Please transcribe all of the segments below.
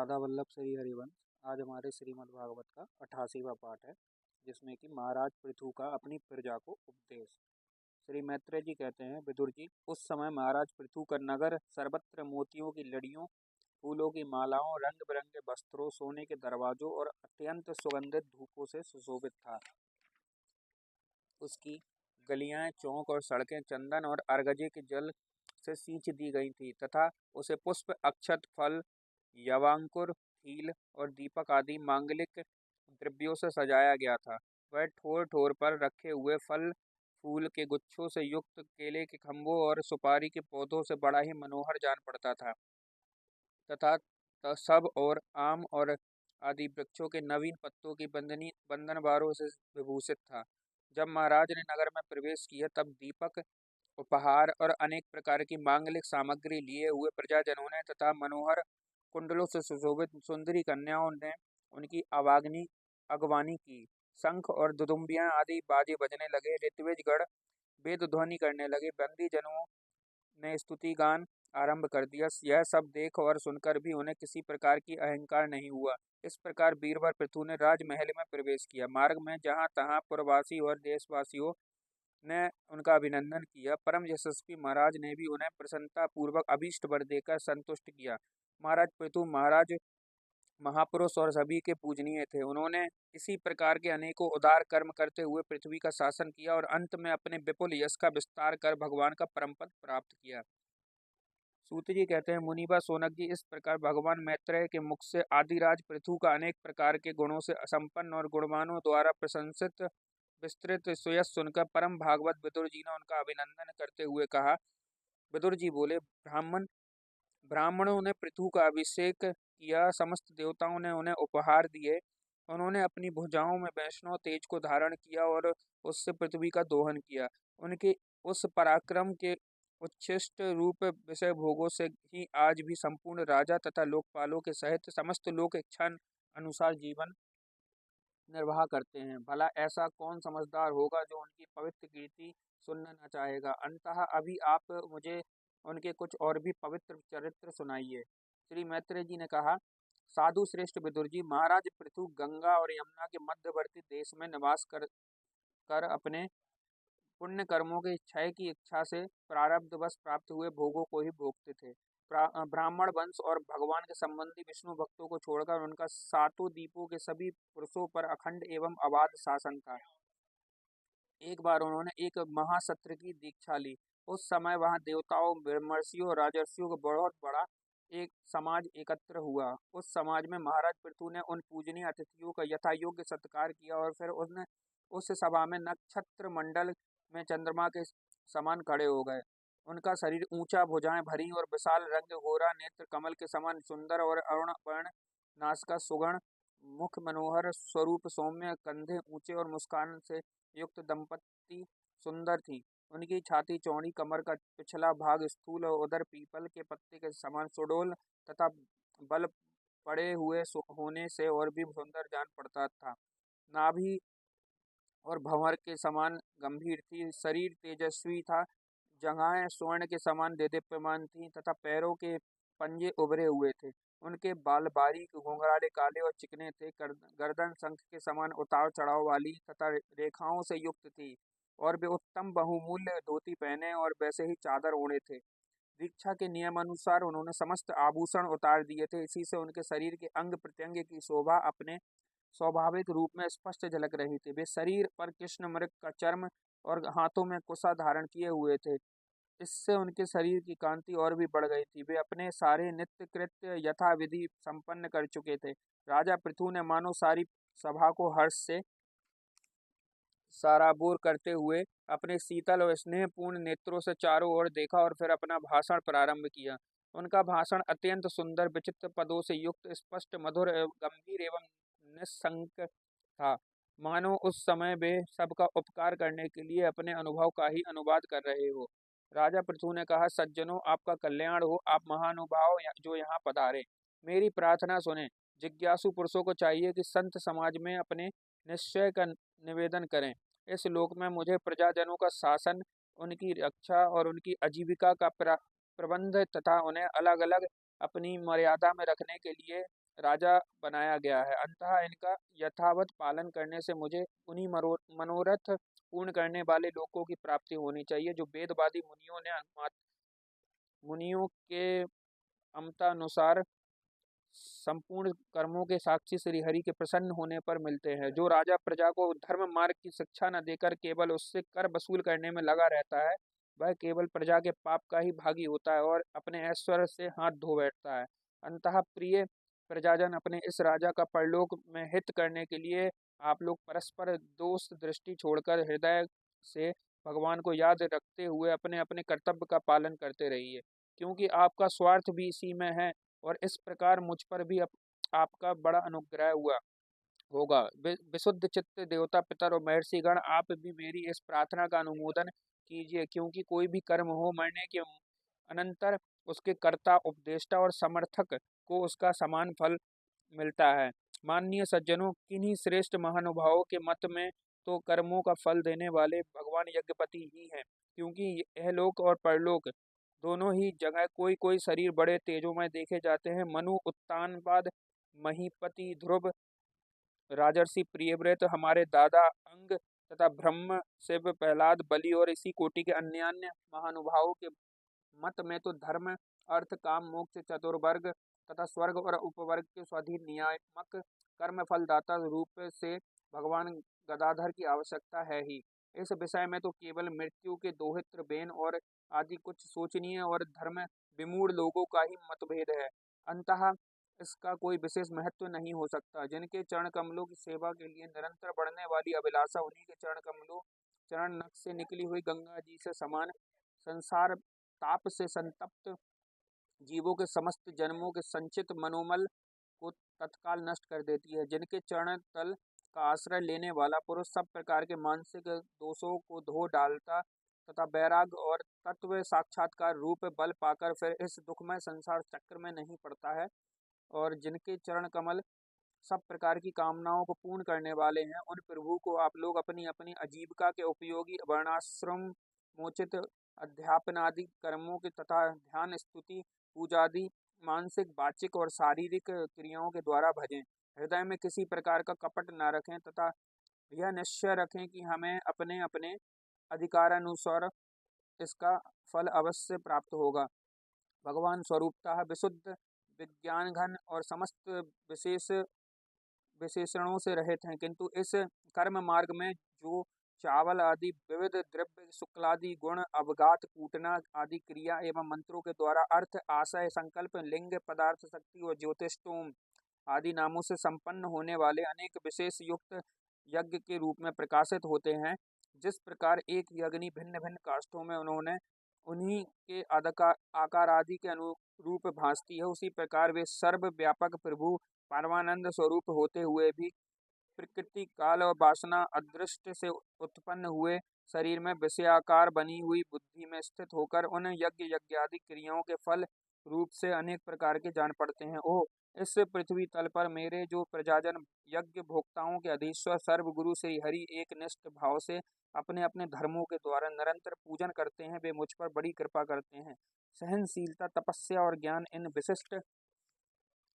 राधा वल्लभ श्री हरिवंश। आज हमारे श्रीमद् भागवत का 88वां पाठ है, जिसमें कि महाराज पृथु का अपनी प्रजा को उपदेश। श्री मैत्रेय जी कहते हैं, विदुर जी, उस समय महाराज पृथु का नगर सर्वत्र मोतियों की लड़ियों, फूलों की मालाओं, रंग बिरंगे वस्त्रों, सोने के दरवाजों और अत्यंत सुगंधित धूपों से सुशोभित था। उसकी गलियां, चौक और सड़कें चंदन और अरगजे के जल से सींच दी गई थी तथा उसे पुष्प, अक्षत, फल, यवांकुर, तील और दीपक आदि मांगलिक द्रव्यों से सजाया गया था। वह ठोर ठोर पर रखे हुए फल फूल के गुच्छों से युक्त केले के खंभों और सुपारी के पौधों से बड़ा ही मनोहर जान पड़ता था तथा सब और आम और आदि वृक्षों के नवीन पत्तों की बंधनवारों से विभूषित था। जब महाराज ने नगर में प्रवेश किया तब दीपक, उपहार और अनेक प्रकार की मांगलिक सामग्री लिए हुए प्रजाजनों ने तथा मनोहर कुंडलों से सुशोभित सुंदरी कन्याओं ने उनकी अगवानी की। शंख और दुदुम्बियां आदि बाजे बजने लगे। ऋत्विजगण वेद ध्वनि करने लगे। बंदी जनों ने स्तुति गान आरंभ कर दिया। यह सब देख और सुनकर भी उन्हें किसी प्रकार की अहंकार नहीं हुआ। इस प्रकार बीरबल पृथु ने राजमहल में प्रवेश किया। मार्ग में जहाँ तहाँ पुरवासी और देशवासियों ने उनका अभिनंदन किया। परम यशस्वी महाराज ने भी उन्हें प्रसन्नता पूर्वक अभीष्ट वर देकर संतुष्ट किया। महाराज पृथु महाराज महापुरुष और सभी के पूजनीय थे। उन्होंने इसी प्रकार के अनेकों उदार कर्म करते हुए पृथ्वी का शासन किया और अंत में अपने विपुल यश का विस्तार कर भगवान का परम पद प्राप्त किया। सूत जी कहते हैं, मुनिवा सोनक जी, इस प्रकार भगवान मैत्रेय के मुख से आदिराज पृथु का अनेक प्रकार के गुणों से संपन्न और गुणवानों द्वारा प्रशंसित विस्तृत सुयश सुनकर परम भागवत विदुर जी ने उनका अभिनंदन करते हुए कहा। विदुर जी बोले, ब्राह्मणों ने पृथु का अभिषेक किया। समस्त देवताओं ने उन्हें उपहार दिए। उन्होंने अपनी भुजाओं में वैष्णव तेज को धारण किया और उससे पृथ्वी का दोहन किया। उनके उस पराक्रम के उच्छिष्ट रूप विषय भोगों से ही आज भी संपूर्ण राजा तथा लोकपालों के सहित समस्त लोक इच्छा अनुसार जीवन निर्वाह करते हैं। भला ऐसा कौन समझदार होगा जो उनकी पवित्र कीर्ति सुनना न चाहेगा। अंततः अभी आप मुझे उनके कुछ और भी पवित्र चरित्र सुनाइए। श्री मैत्रेय जी ने कहा, साधु श्रेष्ठ विदुर जी, महाराज पृथु गंगा और यमुना के मध्यवर्ती देश में निवास कर अपने पुण्य कर्मों के क्षय की इच्छा से प्रारब्धवश प्राप्त हुए भोगों को ही भोगते थे। ब्राह्मण वंश और भगवान के संबंधी विष्णु भक्तों को छोड़कर उनका सातों दीपों के सभी पुरुषों पर अखंड एवं अबाध शासन था। एक बार उन्होंने एक महासत्र की दीक्षा ली। उस समय वहां देवताओं, ब्रह्मर्षियों और राजर्षियों का बहुत बड़ा एक समाज एकत्र हुआ। उस समाज में महाराज पृथु ने उन पूजनीय अतिथियों का यथा योग्य सत्कार किया और फिर उस सभा में नक्षत्र मंडल में चंद्रमा के समान खड़े हो गए। उनका शरीर ऊंचा, भुजाएं भरी और विशाल, रंग गोरा, नेत्र कमल के समान सुंदर और अरुण वर्ण, नासिका सुगण, मुख मनोहर, स्वरूप सौम्य, कंधे ऊंचे और मुस्कान से युक्त दंपति सुंदर थी। उनकी छाती चौड़ी, कमर का पिछला भाग स्थूल और उदर पीपल के पत्ते के समान सुडौल तथा बल पड़े हुए होने से और भी सुंदर जान पड़ता था। नाभि और भंवर के समान गंभीर थी। शरीर तेजस्वी था। जंघाएं स्वर्ण के समान देदीप्यमान थीं तथा पैरों के पंजे उभरे हुए थे। उनके बाल बारीक, घुंघराले, काले और चिकने थे। गर्दन शंख के समान उतार चढ़ाव वाली तथा रेखाओं से युक्त थी और वे उत्तम बहुमूल्य धोती पहने और वैसे ही चादर ओढ़े थे। दीक्षा के नियमानुसार उन्होंने समस्त आभूषण उतार दिए थे। इसी से उनके शरीर के अंग प्रत्यंग की शोभा अपने स्वाभाविक रूप में स्पष्ट झलक रही थी। वे शरीर पर कृष्ण मृग का चर्म और हाथों में कुशा धारण किए हुए थे। इससे उनके शरीर की कांति और भी बढ़ गई थी। वे अपने सारे नित्य कृत्य यथाविधि संपन्न कर चुके थे। राजा पृथु ने मानो सारी सभा को हर्ष से साराबोर करते हुए अपने शीतल और स्नेहपूर्ण नेत्रों से चारों ओर देखा और फिर अपना भाषण प्रारंभ किया। उनका भाषण अत्यंत सुंदर, विचित्र पदों से युक्त, स्पष्ट, मधुर, गंभीर एवं निस्संक था। मानो उस समय वे सबका उपकार करने के लिए अपने अनुभव का ही अनुवाद कर रहे हो। राजा पृथु ने कहा, सज्जनों, आपका कल्याण हो। आप महानुभाव जो यहाँ पधारे, मेरी प्रार्थना सुने। जिज्ञासु पुरुषों को चाहिए कि संत समाज में अपने निश्चय का निवेदन करें। इस लोक में मुझे प्रजाजनों का शासन, उनकी रक्षा और उनकी आजीविका का प्रबंध तथा उन्हें अलग अलग अपनी मर्यादा में रखने के लिए राजा बनाया गया है। अतः इनका यथावत पालन करने से मुझे उन्हीं मनोरथ पूर्ण करने वाले लोगों की प्राप्ति होनी चाहिए, जो वेदवादी मुनियों के मतानुसार संपूर्ण कर्मों के साक्षी श्री हरि के प्रसन्न होने पर मिलते हैं। जो राजा प्रजा को धर्म मार्ग की शिक्षा न देकर केवल उससे कर वसूल करने में लगा रहता है, वह केवल प्रजा के पाप का ही भागी होता है और अपने ऐश्वर्य से हाथ धो बैठता है। अंतः प्रिय प्रजाजन, अपने इस राजा का परलोक में हित करने के लिए आप लोग परस्पर दोस्त दृष्टि छोड़कर हृदय से भगवान को याद रखते हुए अपने अपने कर्तव्य का पालन करते रहिए, क्योंकि आपका स्वार्थ भी इसी में है और इस प्रकार मुझ पर भी आपका बड़ा अनुग्रह हुआ होगा। विशुद्ध चित्त देवता पितर और महर्षिगण, आप भी मेरी इस प्रार्थना का अनुमोदन कीजिए, क्योंकि कोई भी कर्म हो, मरने के अनंतर उसके कर्ता, उपदेष्टा और समर्थक को उसका समान फल मिलता है। माननीय सज्जनों, किन्हीं श्रेष्ठ महानुभावों के मत में तो कर्मों का फल देने वाले भगवान यज्ञपति ही हैं, क्योंकि यह लोक और परलोक दोनों ही जगह कोई कोई शरीर बड़े तेजोमय देखे जाते हैं। मनु, उत्तानपाद, महीपति, ध्रुव, राजर्षि प्रियव्रत, हमारे दादा अंग तथा ब्रह्म, शिव, प्रहलाद, बलि और इसी कोटि के अन्य अन्य महानुभावों के मत में तो धर्म, अर्थ, काम, मोक्ष चतुर्वर्ग तथा स्वर्ग और उपवर्ग के स्वाधीन नियामक कर्म फलदाता रूप से भगवान गदाधर की आवश्यकता है ही। इस विषय में तो केवल मृत्यु के दोहित्र बेन और आदि कुछ सोचनीय और धर्म विमूढ़ लोगों का ही मतभेद है। अंतः इसका कोई विशेष महत्व नहीं हो सकता। जिनके चरण कमलों की सेवा के लिए निरंतर बढ़ने वाली अभिलाषा, उन्हीं के चरण कमलों चरण नख से निकली हुई गंगा जी से समान संसार ताप से संतप्त जीवों के समस्त जन्मों के संचित मनोमल को तत्काल नष्ट कर देती है। जिनके चरण तल का आश्रय लेने वाला पुरुष सब प्रकार के मानसिक दोषों को धो डालता तथा वैराग और तत्व साक्षात्कार रूप बल पाकर फिर इस दुखमय संसार चक्र में नहीं पड़ता है, और जिनके चरण कमल सब प्रकार की कामनाओं को पूर्ण करने वाले हैं, उन प्रभु को आप लोग अपनी अपनी आजीविका के उपयोगी वर्णाश्रम मोचित अध्यापनादि कर्मों के तथा ध्यान, स्तुति, पूजादि मानसिक, वाचिक और शारीरिक क्रियाओं के द्वारा भजें। हृदय में किसी प्रकार का कपट न रखें तथा यह निश्चय रखें कि हमें अपने अपने अधिकारानुसार इसका फल अवश्य प्राप्त होगा। भगवान स्वरूपतः विशुद्ध विज्ञान घन और समस्त विशेषणों से रहित हैं, किंतु इस कर्म मार्ग में जो चावल आदि विविध द्रव्य, शुक्लादि गुण, अवगात, कूटना आदि क्रिया एवं मंत्रों के द्वारा अर्थ, आशय, संकल्प, लिंग, पदार्थ, शक्ति और ज्योतिषोम आदि नामों से संपन्न होने वाले अनेक विशेष युक्त यज्ञ के रूप में प्रकाशित होते हैं, जिस प्रकार एक यज्ञनी भिन्न भिन्न काष्ठों में उन्होंने उन्हीं के आकार आदि के अनुरूप भासती है, उसी प्रकार वे सर्व व्यापक प्रभु परमानंद स्वरूप होते हुए भी प्रकृति, काल और वासना अदृष्ट से उत्पन्न हुए शरीर में विषयाकार बनी हुई बुद्धि में स्थित होकर उन यज्ञ यज्ञादि क्रियाओं के फल रूप से अनेक प्रकार के जान पड़ते हैं। ओह, इस पृथ्वी तल पर मेरे जो प्रजाजन यज्ञ भोक्ताओं के अधीश्वर सर्वगुरु श्री हरि एक निष्ठ भाव से अपने अपने धर्मों के द्वारा निरंतर पूजन करते हैं, वे मुझ पर बड़ी कृपा करते हैं। सहनशीलता, तपस्या और ज्ञान इन विशिष्ट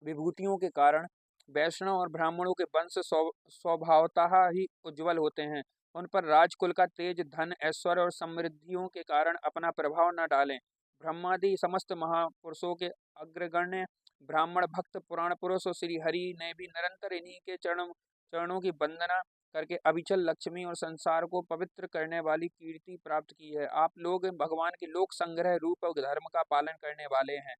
विभूतियों के कारण वैष्णव और ब्राह्मणों के वंश स्वभावतः ही उज्जवल होते हैं। उन पर राजकुल का तेज, धन, ऐश्वर्य और समृद्धियों के कारण अपना प्रभाव न डालें। ब्रह्मादि समस्त महापुरुषों के अग्रगण्य ब्राह्मण भक्त पुराण पुरुष और श्री हरि ने भी निरंतर इन्हीं के चरणों की वंदना करके अविचल लक्ष्मी और संसार को पवित्र करने वाली कीर्ति प्राप्त की है। आप लोग भगवान के लोक संग्रह रूप धर्म का पालन करने वाले हैं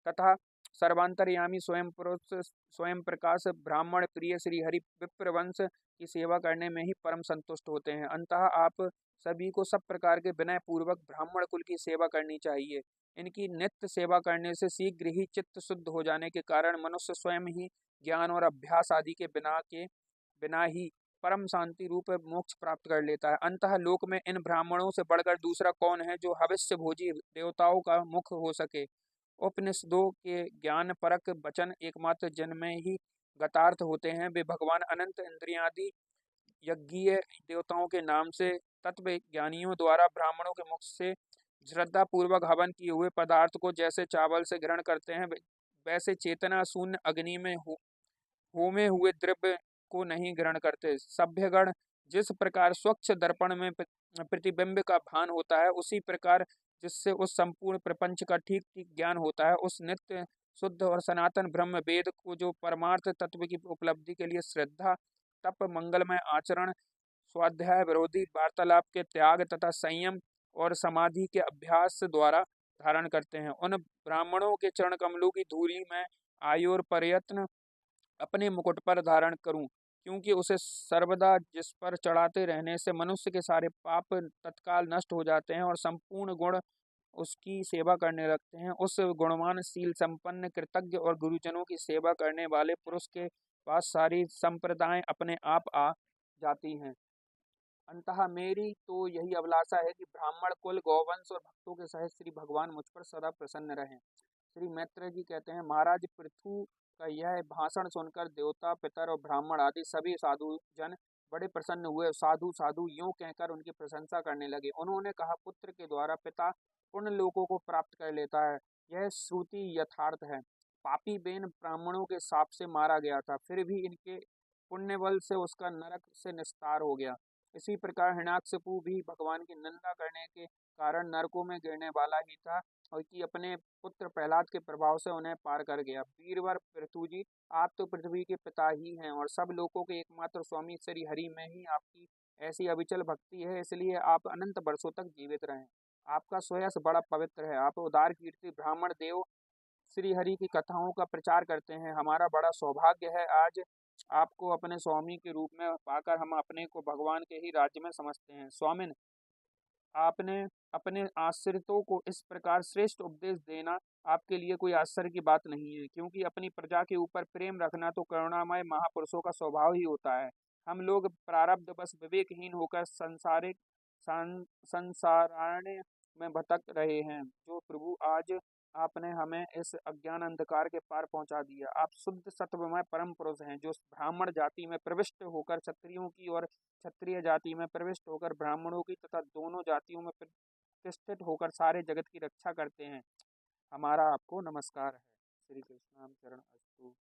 तथा सर्वांतर्यामी स्वयं पुरुष स्वयं प्रकाश ब्राह्मण प्रिय श्री हरि विप्र वंश की सेवा करने में ही परम संतुष्ट होते हैं। अंतः आप सभी को सब प्रकार के विनय पूर्वक ब्राह्मण कुल की सेवा करनी चाहिए। इनकी नित्य सेवा करने से शीघ्र ही चित्त शुद्ध हो जाने के कारण मनुष्य स्वयं ही ज्ञान और अभ्यास आदि के बिना ही परम शांति रूप मोक्ष प्राप्त कर लेता है। अंतः लोक में इन ब्राह्मणों से बढ़कर दूसरा कौन है जो भविष्य भोजी देवताओं का मुख हो सके। उपनिषदों के ज्ञान परक वचन एकमात्र जिनमें ही गतार्थ होते हैं, वे भगवान अनंत इंद्रियादि यज्ञीय देवताओं के नाम से तत्व ज्ञानियों द्वारा ब्राह्मणों के मुख से श्रद्धा पूर्वक हवन किए हुए पदार्थ को जैसे चावल से ग्रहण करते हैं, वैसे चेतना शून्य अग्नि में होमे हुए द्रव्य को नहीं ग्रहण करते। सभ्यगण जिस प्रकार स्वच्छ दर्पण में प्रतिबिंब का भान होता है, उसी प्रकार जिससे उस संपूर्ण प्रपंच का ठीक ठीक ज्ञान होता है, उस नित्य शुद्ध और सनातन ब्रह्म वेद को जो परमार्थ तत्व की उपलब्धि के लिए श्रद्धा, तप, मंगलमय आचरण, स्वाध्याय, विरोधी वार्तालाप के त्याग तथा संयम और समाधि के अभ्यास द्वारा धारण करते हैं, उन ब्राह्मणों के चरण कमलों की धूलि में आयु और प्रयत्न अपने मुकुट पर धारण करूं, क्योंकि उसे सर्वदा जिस पर चढ़ाते रहने से मनुष्य के सारे पाप तत्काल नष्ट हो जाते हैं और संपूर्ण गुण उसकी सेवा करने लगते हैं। उस गुणवान, शील संपन्न, कृतज्ञ और गुरुजनों की सेवा करने वाले पुरुष के पास सारी संप्रदाएं अपने आप आ जाती हैं। अंततः मेरी तो यही अभिलाषा है कि ब्राह्मण कुल, गौवंश और भक्तों के सहित श्री भगवान मुझ पर सदा प्रसन्न रहें। श्री मैत्रेय जी कहते हैं, महाराज पृथु का यह भाषण सुनकर देवता, पितर और ब्राह्मण आदि सभी साधु जन बड़े प्रसन्न हुए। साधु साधु यूं कहकर उनकी प्रशंसा करने लगे। उन्होंने कहा, पुत्र के द्वारा पिता पुण्य लोकों को प्राप्त कर लेता है, यह श्रुति यथार्थ है। पापी बेन ब्राह्मणों के शाप से मारा गया था, फिर भी इनके पुण्य बल से उसका नरक से निस्तार हो गया। इसी प्रकार हिरण्याकशिपु भी भगवान की निंदा करने के कारण नरकों में गिरने वाला ही था, और कि अपने पुत्र प्रहलाद के प्रभाव से उन्हें पार कर गया। वीरवर पृथु जी, आप तो पृथ्वी के पिता ही हैं और सब लोगों के एकमात्र स्वामी श्री हरि में ही आपकी ऐसी अविचल भक्ति है, इसलिए आप अनंत वर्षों तक जीवित रहें। आपका स्वयं बड़ा पवित्र है। आप उदार कीर्ति ब्राह्मण देव श्री हरि की कथाओं का प्रचार करते हैं। हमारा बड़ा सौभाग्य है आज आपको अपने स्वामी के रूप में पाकर हम अपने को भगवान के ही राज्य में समझते हैं। स्वामिन, आपने अपने आश्रितों को इस प्रकार श्रेष्ठ उपदेश देना आपके लिए कोई आश्चर्य की बात नहीं है, क्योंकि अपनी प्रजा के ऊपर प्रेम रखना तो करुणामय महापुरुषों का स्वभाव ही होता है। हम लोग प्रारब्ध बस विवेकहीन होकर सांसारिक संसारारण्य में भटक रहे हैं। जो प्रभु, आज आपने हमें इस अज्ञान अंधकार के पार पहुंचा दिया। आप शुद्ध सत्वमय परम पुरुष हैं, जो ब्राह्मण जाति में प्रविष्ट होकर क्षत्रियों की और क्षत्रिय जाति में प्रविष्ट होकर ब्राह्मणों की तथा दोनों जातियों में प्रतिष्ठित होकर सारे जगत की रक्षा करते हैं। हमारा आपको नमस्कार है। श्री कृष्णाम चरण अस्तु।